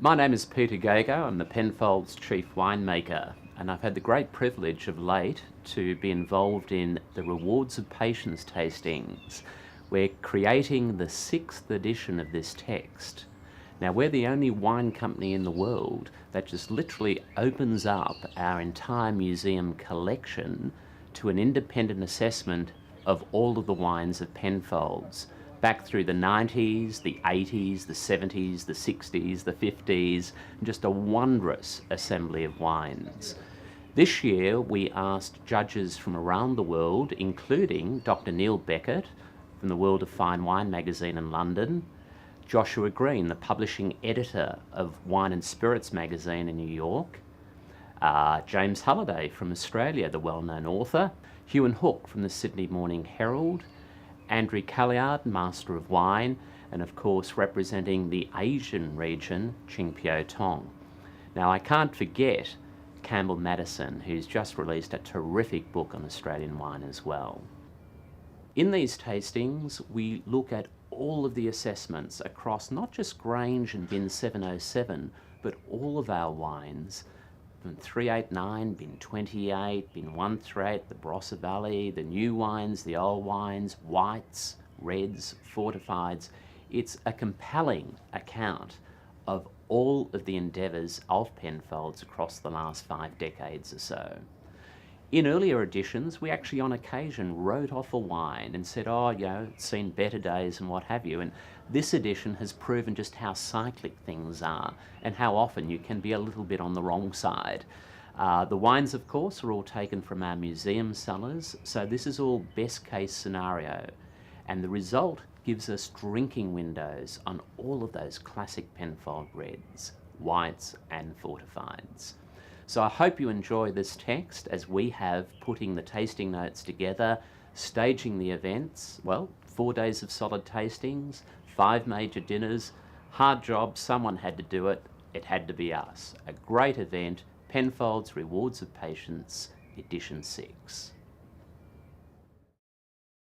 My name is Peter Gago. I'm the Penfolds Chief Winemaker, and I've had the great privilege of late to be involved in the Rewards of Patience tastings. We're creating the 6th edition of this text. Now, we're the only wine company in the world that just literally opens up our entire museum collection to an independent assessment of all of the wines of Penfolds, back through the 90s, the 80s, the 70s, the 60s, the 50s, just a wondrous assembly of wines. This year we asked judges from around the world, including Dr. Neil Beckett from the World of Fine Wine magazine in London, Joshua Green, the publishing editor of Wine and Spirits magazine in New York, James Halliday from Australia, the well-known author, Hugh and Hook from the Sydney Morning Herald, Andrew Calliard, Master of Wine, and of course representing the Asian region, Qingpiao Tong. Now I can't forget Campbell Madison, who's just released a terrific book on Australian wine as well. In these tastings we look at all of the assessments across not just Grange and Bin 707, but all of our wines, Bin 389, Bin 28, Bin 138, the Barossa Valley, the new wines, the old wines, whites, reds, fortifieds. It's a compelling account of all of the endeavours of Penfolds across the last 5 decades or so. In earlier editions, we actually on occasion wrote off a wine and said, oh, you know, it's seen better days and what have you. And this edition has proven just how cyclic things are and how often you can be a little bit on the wrong side. The wines, of course, are all taken from our museum cellars, so this is all best case scenario. And the result gives us drinking windows on all of those classic Penfold reds, whites and fortifieds. So I hope you enjoy this text as we have putting the tasting notes together, staging the events, well, 4 days of solid tastings, 5 major dinners, hard job, someone had to do it, it had to be us. A great event, Penfolds Rewards of Patience, Edition 6.